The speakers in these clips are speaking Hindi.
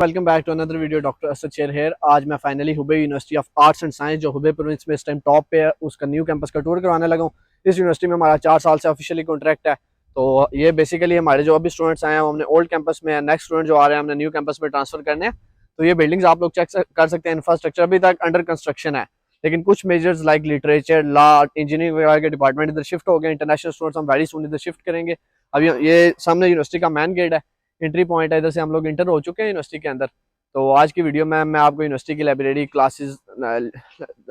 Welcome back to another video. Doctor Asad Sher here. आज मैं finally Hubei University of Arts and Science जो हुबे प्रोविंस में इस टाइम टॉप पे है उसका न्यू कैंपस का टूर करवाने लगा हूँ। इस यूनिवर्सिटी में हमारा 4 साल से ऑफिशियली कॉन्ट्रैक्ट है। तो ये बेसिकली हमारे जो अभी स्टूडेंट्स आए हैं वो हमने ओल्ड कैंपस में, नेक्स्ट स्टूडेंट जो आ रहे हैं हमने न्यू कैंपस में ट्रांसफर करने हैं। तो ये बिल्डिंग्स आप लोग चेक कर सकते हैं। इंफ्रास्ट्रक्चर अभी तक अंडर कंस्ट्रक्शन है, लेकिन कुछ measures like literature, law, engineering वगैरह के डिपार्टमेंट इधर शिफ्ट हो गए। इंटरनेशनल स्टूडेंट्स हम वेरी सून इधर शिफ्ट करेंगे। अभी ये सामने यूनिवर्सिटी का मेन गेट है, एंट्री पॉइंट है, इधर से हम लोग इंटर हो चुके हैं यूनिवर्सिटी के अंदर। तो आज की वीडियो में मैं आपको यूनिवर्सिटी की लाइब्रेरी क्लासेस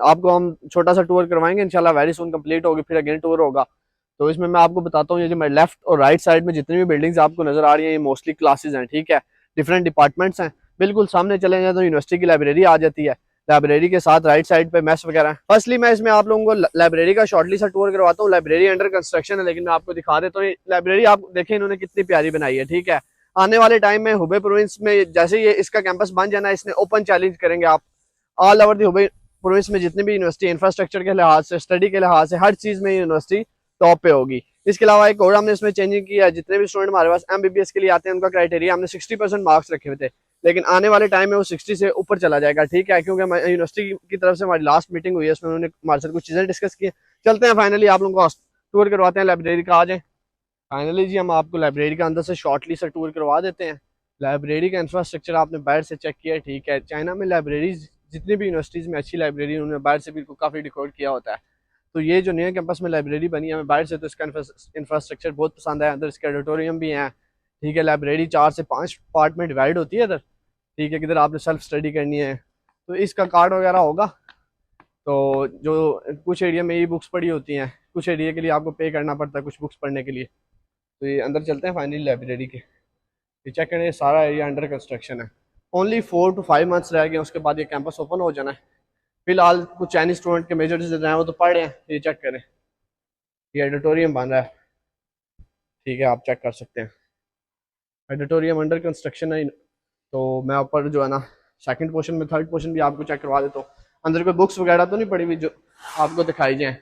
आपको हम छोटा सा टूर करवाएंगे। इंशाल्लाह वेरी सून कंप्लीट होगी, फिर अगेन टूर होगा। तो इसमें मैं आपको बताता हूँ, ये जो मेरे लेफ्ट और राइट साइड में जितनी भी बिल्डिंग्स आपको नजर आ रही हैं ये मोस्टली क्लासेस हैं, ठीक है। डिफरेंट डिपार्टमेंट्स हैं। बिल्कुल सामने चले जाए तो यूनिवर्सिटी की लाइब्रेरी आ जाती है। लाइब्रेरी के साथ राइट साइड पे मेस वगैरह है। फर्स्टली मैं इसमें आप लोगों को लाइब्रेरी का शॉर्टली सा टूर करवाता हूँ। लाइब्रेरी अंडर कंस्ट्रक्शन है, लेकिन मैं आपको दिखा देता हूँ। लाइब्रेरी आप देखें इन्होंने कितनी प्यारी बनाई है, ठीक है। आने वाले टाइम में हुबे प्रोविंस में जैसे ये इसका कैंपस बन जाना, इसने ओपन चैलेंज करेंगे आप all over the Hubei province में जितनी भी यूनिवर्सिटी इंफ्रास्ट्रक्चर के लिहाज से, स्टडी के लिहाज से, हर चीज में यूनिवर्सिटी टॉप पे होगी। इसके अलावा एक और हमने इसमें चेंजिंग किया है। जितने भी स्टूडेंट हमारे पास एमबीबीएस के लिए आते हैं उनका क्राइटेरिया हमने 60% मार्क्स रखे हुए थे, लेकिन आने वाले टाइम में वो 60 से ऊपर चला जाएगा, ठीक है। क्योंकि यूनिवर्सिटी की तरफ से हमारी लास्ट मीटिंग हुई है, उसमें उन्होंने हमारे साथ कुछ चीजें डिस्कस की। चलते हैं फाइनली आप लोगों को टूर करवाते हैं लाइब्रेरी का। आ जाए फाइनली जी, हम आपको लाइब्रेरी का अंदर से शॉर्टली सा टूर करवा देते हैं। लाइब्रेरी का इंफ्रास्ट्रक्चर आपने बाहर से चेक किया है, ठीक है। चाइना में लाइब्रेरीज जितनी भी यूनिवर्सिटीज़ में अच्छी लाइब्रेरी उन्होंने बाहर से भी काफ़ी डेकोरेट किया होता है। तो ये जो नया कैंपस में लाइब्रेरी बनी है, हमें बाहर से तो इसका इंफ्रास्ट्रक्चर बहुत पसंद है। अंदर इसके ऑडिटोरियम भी हैं, ठीक है। लाइब्रेरी 4 से 5 पार्ट में डिवाइड होती है इधर, ठीक है। किधर आपने सेल्फ स्टडी करनी है तो इसका कार्ड वगैरह होगा। तो जो कुछ एरिया में ई बुक्स पड़ी होती हैं, कुछ एरिया के लिए आपको पे करना पड़ता है कुछ बुक्स पढ़ने के लिए। तो ये अंदर चलते हैं फाइनली लाइब्रेरी के। ये चेक करें, सारा एरिया अंडर कंस्ट्रक्शन है। ओनली 4 to 5 मंथ्स रह गए, उसके बाद ये कैंपस ओपन हो जाना है। फिलहाल कुछ चाइनीज स्टूडेंट के मेजर रहे हैं वो तो पढ़ रहे हैं। ये चेक करें, ये ऑडिटोरियम बन रहा है, ठीक है, आप चेक कर सकते हैं। ऑडिटोरियम अंडर कंस्ट्रक्शन है। तो मैं ऊपर जो है ना सेकंड पोर्शन में, थर्ड पोर्शन भी आपको चेक करवा देता हूँ। अंदर कोई बुक्स वगैरह तो नहीं पड़ी हुई जो आपको दिखाई जाए।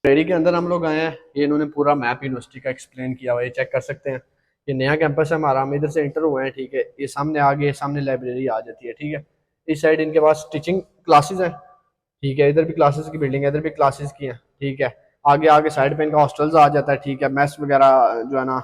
लाइब्रेरी के अंदर हम लोग आए हैं, ये इन्होंने पूरा मैप यूनिवर्सिटी का एक्सप्लेन किया हुआ है, ये चेक कर सकते हैं। ये नया कैंपस है हमारा, हम इधर से इंटर हुए हैं, ठीक है। ये सामने आगे सामने लाइब्रेरी आ जाती है, ठीक है। इस साइड इनके पास टीचिंग क्लासेस हैं, ठीक है। इधर भी क्लासेस की बिल्डिंग है, इधर भी क्लासेस की हैं, ठीक है। आगे आगे साइड पे इनका हॉस्टल्स आ जाता है, ठीक है। मैस वगैरह जो है ना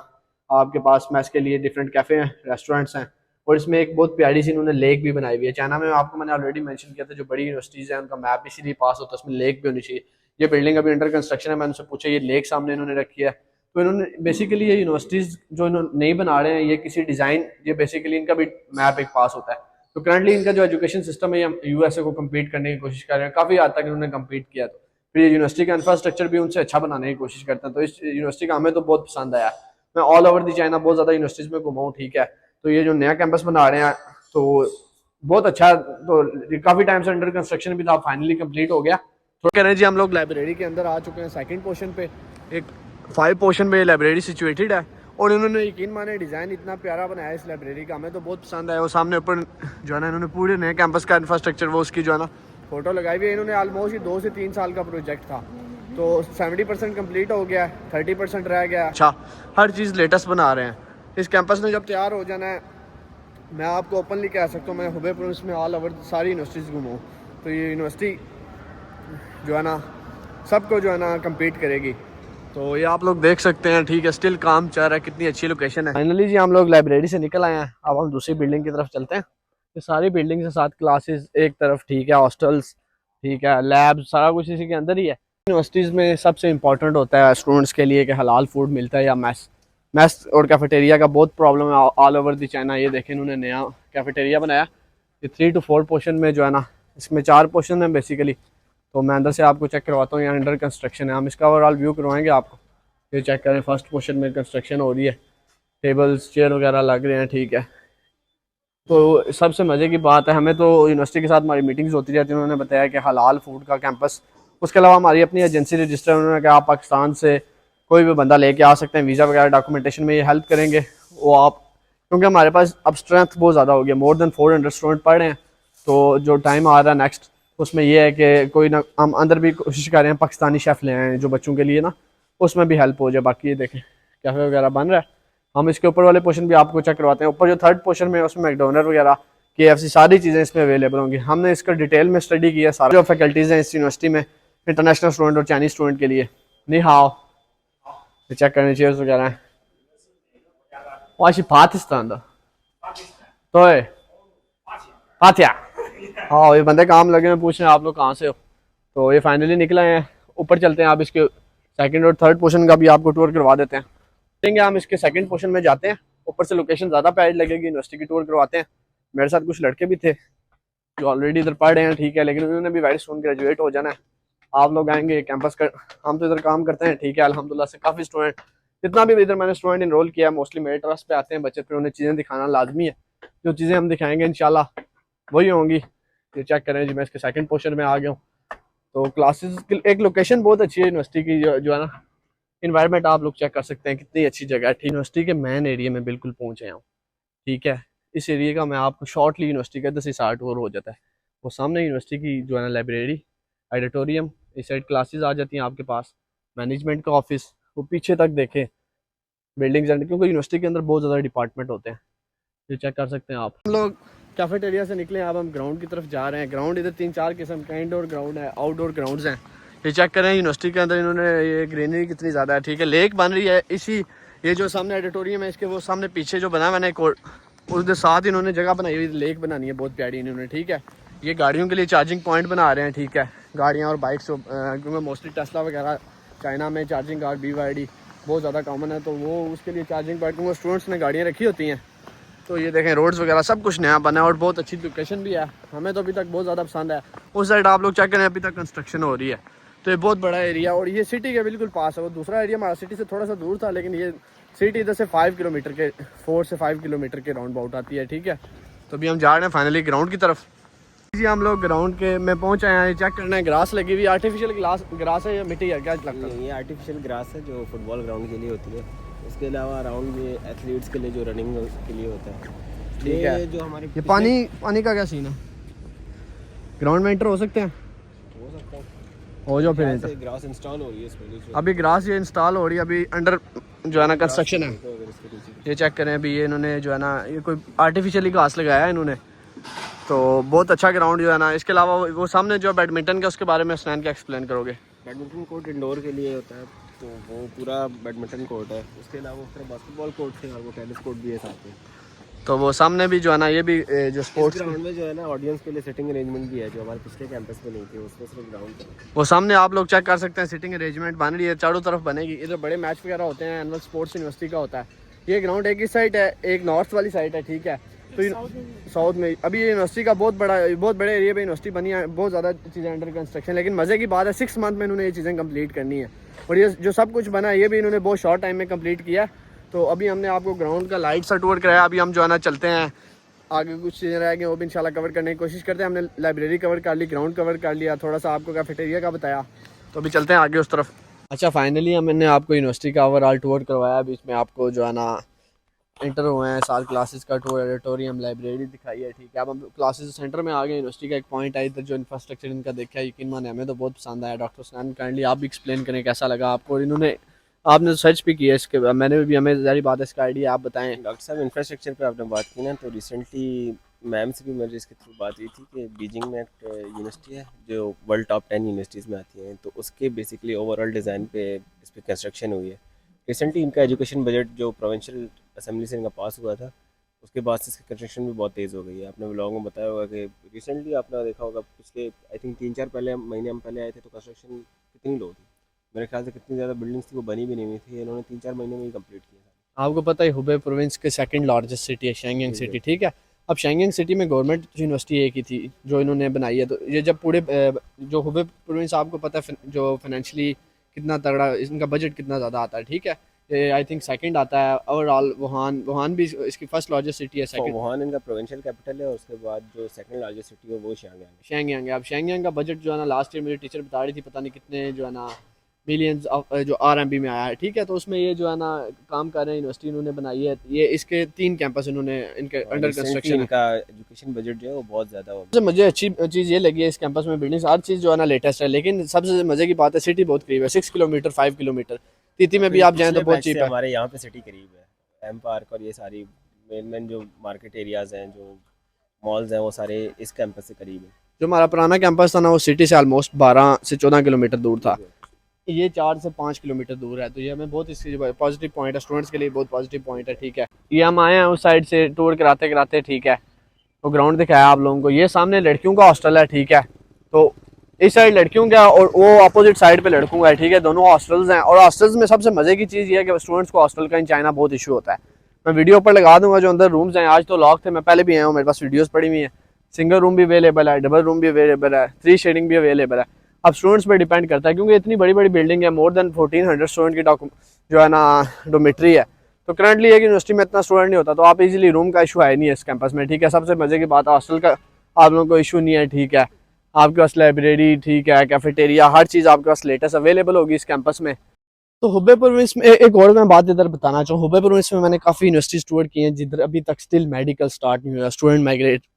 आपके पास मैस के लिए डिफरेंट कैफे हैं, रेस्टोरेंट्स हैं। और इसमें एक बहुत प्यारी सी इन्होंने लेक भी बनाई हुई है। चाइना में आपको मैंने ऑलरेडी मेंशन किया था, जो बड़ी यूनिवर्सिटीज़ हैं उनका मैप इसीलिए पास होता है, उसमें लेक भी होनी चाहिए। ये बिल्डिंग अभी अंडर कंस्ट्रक्शन है, मैंने उनसे पूछा, ये लेक सामने इन्होंने रखी है। तो इन्होंने बेसिकली ये यूनिवर्सिटीज़ जो इन्होंने नहीं बना रहे हैं, ये किसी डिज़ाइन, ये बेसिकली इनका भी मैप एक पास होता है। तो करंटली इनका जो एजुकेशन सिस्टम है ये यूएसए को कम्पीट करने की कोशिश कर रहे हैं, काफ़ी हद तक इन्होंने कम्पीट किया। तो फिर ये यूनिवर्सिटी का इंफ्रास्ट्रक्चर भी उनसे अच्छा बनाने की कोशिश करते हैं। तो इस यूनिवर्सिटी का हमें तो बहुत पसंद आया। मैं ऑल ओवर दी चाइना बहुत ज़्यादा यूनिवर्सिटीज़ में घुमा हूँ, ठीक है। तो ये जो नया कैंपस बना रहे हैं तो बहुत अच्छा। तो काफ़ी टाइम से अंडर कंस्ट्रक्शन भी था, फाइनली कंप्लीट हो गया। तो कह रहे हैं जी, हम लोग लाइब्रेरी के अंदर आ चुके हैं सेकंड पोर्शन पे। एक 5 पोर्शन पे लाइब्रेरी सिचुएटेड है, और इन्होंने यकीन माने डिज़ाइन इतना प्यारा बनाया है इस लाइब्रेरी का, हमें तो बहुत पसंद आया। वो सामने ऊपर जो है ना इन्होंने पूरे नए कैंपस का इंफ्रास्ट्रक्चर वो उसकी जो है ना फोटो लगाई हुई है। इन्होंने ऑलमोस्ट 2 से 3 साल का प्रोजेक्ट था, तो 70% कम्प्लीट हो गया, 30% रह गया। अच्छा, हर चीज़ लेटेस्ट बना रहे हैं। इस कैंपस ने जब तैयार हो जाना है, मैं आपको ओपनली कह सकता हूँ, मैं हुबे प्रोविंस में ऑल ओवर सारी यूनिवर्सिटीज़ घूमूँ तो ये यूनिवर्सिटी जो है ना सबको जो है ना कम्पीट करेगी। तो ये आप लोग देख सकते हैं, ठीक है। स्टिल काम चल रहा है, कितनी अच्छी लोकेशन है। फाइनली जी हम लोग लाइब्रेरी से निकल आए हैं, अब हम दूसरी बिल्डिंग की तरफ चलते हैं। ये सारी बिल्डिंग से साथ क्लासेस एक तरफ, ठीक है, हॉस्टल्स, ठीक है, लैब, सारा कुछ इसी के अंदर ही है। यूनिवर्सिटीज़ में सबसे इंपॉर्टेंट होता है स्टूडेंट्स के लिए कि हलाल फूड मिलता है या मैस और कैफेटेरिया का बहुत प्रॉब्लम है ऑल ओवर दी चाइना। ये देखें इन्होंने नया कैफेटेरिया बनाया। ये 3 to 4 पोर्शन में जो है ना, इसमें 4 पोर्शन है बेसिकली। तो मैं अंदर से आपको चेक करवाता हूँ, यहाँ अंडर कंस्ट्रक्शन है, हम इसका ओवरऑल व्यू करवाएंगे आपको। ये चेक करें, फर्स्ट पोर्शन में कंस्ट्रक्शन हो रही है, टेबल्स चेयर वगैरह लग रहे हैं, ठीक है। तो सबसे मज़े की बात है, हमें तो यूनिवर्सिटी के साथ हमारी मीटिंग्स होती रहती हैं, उन्होंने बताया कि हलाल फूड का कैंपस। उसके अलावा हमारी अपनी एजेंसी रजिस्टर, उन्होंने कहा आप पाकिस्तान से कोई भी बंदा लेके आ सकते हैं, वीज़ा वगैरह डॉक्यूमेंटेशन में ये हेल्प करेंगे वो आप। क्योंकि हमारे पास अब स्ट्रेंथ बहुत ज़्यादा हो गया, मोर देन 400 स्टूडेंट पढ़ रहे हैं। तो जो टाइम आ रहा है नेक्स्ट, उसमें यह है कि कोई ना, हम अंदर भी कोशिश कर रहे हैं पाकिस्तानी शेफ़ ले आए जो बच्चों के लिए ना, उसमें भी हेल्प हो जाए। बाकी ये देखें कैफ़े वगैरह बन रहा है। हम इसके ऊपर वाले पोर्शन भी आपको चेक करवाते हैं। ऊपर जो थर्ड पोर्शन में है उसमें मैकडोनल्ड वगैरह, KFC, सारी चीज़ें इसमें अवेलेबल होंगी। हमने इसका डिटेल में स्टडी किया, सारा जो फैकल्टीज़ हैं इस यूनिवर्सिटी में इंटरनेशनल स्टूडेंट और चाइनीज स्टूडेंट के लिए। नहीं हाओ चेक करने चेयर्स वगैरह हैं। पाकिस्तान दा तो पाथिया हाँ, ये बंदे काम लगे हैं पूछ रहे हैं आप लोग कहाँ से हो। तो ये फाइनली निकले हैं, ऊपर चलते हैं। आप इसके सेकंड और थर्ड पोर्शन का भी आपको टूर करवा देते हैं। देंगे हम इसके सेकंड पोर्शन में जाते हैं, ऊपर से लोकेशन ज़्यादा प्यारी लगेगी, यूनिवर्सिटी की टूर करवाते हैं। मेरे साथ कुछ लड़के भी थे जो ऑलरेडी इधर पढ़ रहे हैं, ठीक है, लेकिन उन्होंने भी वेरी सून ग्रेजुएट हो जाना है। आप लोग आएंगे कैंपस कर, हम तो इधर काम करते हैं, ठीक है, अल्हम्दुलिल्लाह से काफ़ी स्टूडेंट, जितना भी इधर मैंने स्टूडेंट इनरोल किया है मोस्टली मेरे ट्रस्ट पे आते हैं बच्चे, फिर उन्हें चीज़ें दिखाना लाजमी है। जो चीज़ें हम दिखाएंगे इंशाल्लाह वही होंगी। ये चेक करें जी, मैं इसके सेकंड पोर्शन में आ गया हूँ। तो क्लासेस की एक लोकेशन बहुत अच्छी है यूनिवर्सिटी की, जो है ना, इन्वायरमेंट आप लोग चेक कर सकते हैं कितनी अच्छी जगह है। ठीक, यूनिवर्सिटी के मेन एरिया में बिल्कुल पहुँचे हूँ, ठीक है। इस एरिया का मैं आपको शॉर्टली यूनिवर्सिटी का 10 से 60 टूर हो जाता है। वो सामने यूनिवर्सिटी की जो है ना लाइब्रेरी, ऑडिटोरियम, इस साइड क्लासेस आ जाती हैं आपके पास, मैनेजमेंट का ऑफिस, वो पीछे तक देखें बिल्डिंग्स एंड, क्योंकि यूनिवर्सिटी के अंदर बहुत ज़्यादा डिपार्टमेंट होते हैं, ये चेक कर सकते हैं आप। हम लोग कैफेटेरिया से निकले, अब हम ग्राउंड की तरफ जा रहे हैं। ग्राउंड इधर 3-4 किस्म का इंडोर ग्राउंड है, आउटडोर ग्राउंड्स हैं। ये चेक करें यूनिवर्सिटी के अंदर इन्होंने ये ग्रीनरी कितनी ज़्यादा है, ठीक है। लेक बन रही है इसी, ये जो सामने ऑडिटोरियम है इसके वो सामने पीछे जो बना मैंने उसके साथ इन्होंने जगह बनाई हुई, लेक बनानी है बहुत प्यारी इन्होंने, ठीक है। ये गाड़ियों के लिए चार्जिंग पॉइंट बना रहे हैं, ठीक है, गाड़ियाँ और बाइक्स, क्योंकि मोस्टली टेस्ला वगैरह चाइना में चार्जिंग कार्ड BYD बहुत ज़्यादा कॉमन है, तो वो उसके लिए चार्जिंग पॉइंट, क्योंकि स्टूडेंट्स ने गाड़ियाँ रखी होती हैं। तो ये देखें रोड्स वगैरह सब कुछ नया बना है और बहुत अच्छी लोकेशन भी है, हमें तो अभी तक बहुत ज़्यादा पसंद है। उस साइड आप लोग चेक करें, अभी तक कंस्ट्रक्शन हो रही है, तो ये बहुत बड़ा एरिया और ये सिटी के बिल्कुल पास है। वो दूसरा एरिया हमारा सिटी से थोड़ा सा दूर था, लेकिन ये सिटी इधर से 5 किलोमीटर के 4 से 5 किलोमीटर के राउंड अबाउट आती है, ठीक है। तो अभी हम जा रहे हैं फाइनली ग्राउंड की तरफ जी। हम लोग ग्राउंड के में पहुँच आए हैं, चेक करना है ग्रास लगी हुई, आर्टिफिशियल ग्रास है या मिट्टी है, क्या लगता है? ये आर्टिफिशियल ग्रास है जो फुटबॉल ग्राउंड के लिए होती है। इसके अलावा अराउंड ये एथलीट्स के लिए जो रनिंग के लिए होता है, ठीक है। जो हमारे ये पानी का क्या सीन है? ग्राउंड में एंटर हो सकते हैं? हो सकता है, हो जाओ फिर एंटर। ग्रास इंस्टॉल हो रही है इसमें, अभी ग्रास ये इंस्टॉल हो रही है, अभी अंडर जो है ना कंस्ट्रक्शन है। ये चेक करें, अभी ये इन्होंने जो है ना ये कोई आर्टिफिशियली घास लगाया है इन्होंने, तो बहुत अच्छा ग्राउंड जो है ना। इसके अलावा वो सामने जो बैडमिंटन का, उसके बारे में स्नैन क्या एक्सप्लेन करोगे? बैडमिंटन कोर्ट इंडोर के लिए होता है, तो वो पूरा बैडमिंटन कोर्ट है। उसके अलावा उस तरह बास्केटबॉल कोर्ट थे और वो टेनिस कोर्ट भी है साथ में। तो वो सामने भी जो है ना, ये भी जो स्पोर्ट्स ग्राउंड में जो है ना ऑडियंस के लिए सिटिंग अरेंजमेंट भी है, जो हमारे पिछले कैंपस में नहीं थे, उसमें सिर्फ ग्राउंड है। वो सामने आप लोग चेक कर सकते हैं, सिटिंग अरेंजमेंट बन रही है, चारों तरफ बनेगी। इधर बड़े मैच वगैरह होते हैं, एनुअल स्पोर्ट्स यूनिवर्सिटी का होता है। ये ग्राउंड एक इस साइड है, एक नॉर्थ वाली साइड है, ठीक है। तो साउथ में अभी ये यूनिवर्सिटी का बहुत बड़े एरिया पे यूनिवर्सिटी बनी है, बहुत ज़्यादा चीज़ें अंडर कंस्ट्रक्शन। लेकिन मज़े की बात है 6 मंथ में इन्होंने ये चीज़ें कंप्लीट करनी है, और ये जो सब कुछ बना है ये भी इन्होंने बहुत शॉर्ट टाइम में कंप्लीट किया। तो अभी हमने आपको ग्राउंड का लाइट सा टूर कराया, अभी हम जो है ना चलते हैं आगे, कुछ चीज़ें रह गई वो भी इंशाल्लाह कवर करने की कोशिश करते हैं। हमने लाइब्रेरी कवर कर ली, ग्राउंड कवर कर लिया, थोड़ा सा आपको कैफेटेरिया का बताया, तो अभी चलते हैं आगे उस तरफ। अच्छा, फाइनली हमने आपको यूनिवर्सिटी का ओवरऑल टूर करवाया। बीच में आपको जो है ना इंटर हुए हैं, साल क्लासेस का टूर, ऑडिटोरियम, लाइब्रेरी दिखाई है, ठीक है। अब हम क्लासेस सेंटर में आ गए। यूनिवर्सिटी का एक पॉइंट है इधर, जो इंफ्रास्ट्रक्चर इनका देखा है, यकीन माने हमें तो बहुत पसंद आया। डॉक्टर स्नैन काइंडली आप भी एक्सप्लेन करें कैसा लगा आपको, और इन्होंने आपने सर्च भी किया इसके, मैंने भी, हमें ज़ाहिर बात है इसका आइडिया आप बताएं। डॉक्टर साहब, इंफ्रास्ट्रक्चर पे आपने बात की ना, तो रिसेंटली मैम से भी मेरी इसके थ्रू बात हुई थी कि बीजिंग में एक यूनिवर्सिटी है जो वर्ल्ड टॉप 10 यूनिवर्सिटीज़ में आती हैं, तो उसके बेसिकली ओवरऑल डिज़ाइन पे इस पर कंस्ट्रक्शन हुई है। रिसेंटली इनका एजुकेशन बजट जो प्रोविंशियल असेंबली से इनका पास हुआ था, उसके बाद से इसकी कंस्ट्रक्शन भी बहुत तेज़ हो गई है। आपने व्लॉग में बताया होगा कि रिसेंटली आपने देखा होगा, पिछले आई थिंक 3-4 महीने हम पहले आए थे, तो कंस्ट्रक्शन कितनी लो थी, मेरे ख्याल से कितनी ज़्यादा बिल्डिंग्स थी वो बनी भी नहीं हुई थी, इन्होंने 3-4 महीने में ही कंप्लीट किया। आपको पता है हुबे प्रोविंस के सेकंड लार्जेस्ट सिटी है शेंगेंग सिटी, ठीक है। अब शेंगेंग सिटी में गवर्नमेंट यूनिवर्सिटी एक ही थी जो इन्होंने बनाई है। तो ये जब पूरे जो हुबे प्रोविंस, आपको पता है जो फाइनेंशियली कितना तगड़ा, इनका बजट कितना ज़्यादा आता है, ठीक है। ये आई थिंक सेकंड आता है ओवरऑल। वुहान भी इसकी फर्स्ट लार्जेस्ट सिटी है, सेकंड वुहान इनका प्रोविंशियल कैपिटल है, और उसके बाद जो सेकंड लार्जेस्ट सिटी है वो शेंगयांग है। अब शेंगयांग का बजट जो है ना, लास्ट ईयर मेरी टीचर बता रही थी, पता नहीं कितने जो है ना मिलियंस जो RMB में आया है, ठीक है। तो उसमें ये जो है ना काम कर रहे हैं, यूनिवर्सिटी इन्होंने बनाई है। ये इसके 3 कैंपस इन्होंने इनके अंडर कंस्ट्रक्शन। इनका एजुकेशन बजट जो है वो बहुत ज़्यादा हो सबसे मुझे अच्छी चीज़ ये लगी है इस कैंपस में, बिल्डिंग्स हर चीज़ जो है ना लेटेस्ट है। लेकिन सबसे मज़े की बात है सिटी बहुत करीब है, 6 किलोमीटर 5 किलोमीटर। तीती में भी आप जाएँ तो बहुत चीप है। हमारे यहाँ पे सिटी करीब है, एम पार्क और ये सारी मेन जो मार्केट एरियाज़ हैं, जो मॉल्स हैं वो सारे इस कैंपस से करीब हैं। जो हमारा पुराना कैंपस था ना वो सिटी से ऑलमोस्ट 12 से 14 किलोमीटर दूर था, ये 4 से 5 किलोमीटर दूर है। तो ये हमें बहुत इसकी पॉजिटिव पॉइंट है, स्टूडेंट्स के लिए बहुत पॉजिटिव पॉइंट है। ठीक है, ये हम आए हैं उस साइड से टूर कराते कराते। ठीक है, तो ग्राउंड दिखाया आप लोगों को, ये सामने लड़कियों का हॉस्टल है। ठीक है, तो इस साइड लड़कियों का और वो अपोजिट साइड पे लड़कों का है। ठीक है, दोनों हॉस्टल्स हैं। और हॉस्टल्स में सबसे मजे की चीज़ ये है कि स्टूडेंट्स को हॉस्टल का इन चाइना बहुत इशू होता है। मैं वीडियो पर लगा दूंगा जो अंदर रूम्स हैं, आज तो लॉक थे, मैं पहले भी आया हूँ, मेरे पास वीडियोस पड़ी हुई हैं। सिंगल रूम भी अवेलेबल है, डबल रूम भी अवेलेबल है, 3 शेडिंग भी अवेलेबल है। अब स्टूडेंट्स पर डिपेंड करता है, क्योंकि इतनी बड़ी बड़ी बिल्डिंग है, मोर देन 1400 स्टूडेंट की जो है ना डोमेट्री है। तो करंटली एक यूनिवर्सिटी में इतना स्टूडेंट नहीं होता, तो आप इजीली रूम का इशू है नहीं है इस कैंपस में। ठीक है, सबसे मजे की बात हॉस्टल का आप लोगों को इशू नहीं है। ठीक है, आपके पास लाइब्रेरी, ठीक है, कैफेटेरिया, हर चीज़ आपके पास लेटेस्ट अवेलेबल होगी इस कैंपस में। तो हुबे प्रोविंस में एक और मैं बात इधर बताना चाहूँ, हुबे प्रोविंस में मैंने काफ़ी यूनिवर्सिटी टूर की हैं जिधर अभी तक स्टिल मेडिकल स्टार्ट नहीं हुआ, स्टूडेंट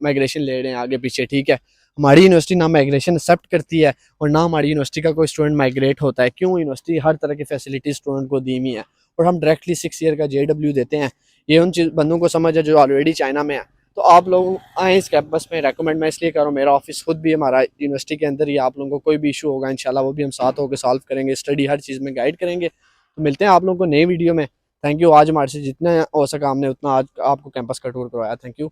माइग्रेशन ले रहे हैं आगे पीछे। ठीक है, हमारी यूनिवर्सिटी ना माइग्रेशन एक्सेप्ट करती है और ना हमारी यूनिवर्सिटी का कोई स्टूडेंट माइग्रेट होता है। क्यों? यूनिवर्सिटी हर तरह की फैसिलिटी स्टूडेंट को दी हुई है और हम डायरेक्टली 6 ईयर का JW देते हैं। ये उन चीज़ बंदों को समझ है जो ऑलरेडी चाइना में है। तो आप लोग आए इस कैंपस में, रेकमेंड मैं इसलिए करूँ, मेरा ऑफिस खुद भी हमारा यूनिवर्सिटी के अंदर ही। आप लोगों को कोई भी इशू होगा इंशाल्लाह वो भी हम साथ होकर सॉल्व करेंगे, स्टडी हर चीज़ में गाइड करेंगे। तो मिलते हैं आप लोगों को नई वीडियो में। थैंक यू, आज हमारे से जितना हो सका हमने उतना आज आपको कैंपस का टूर करवाया। Thank you.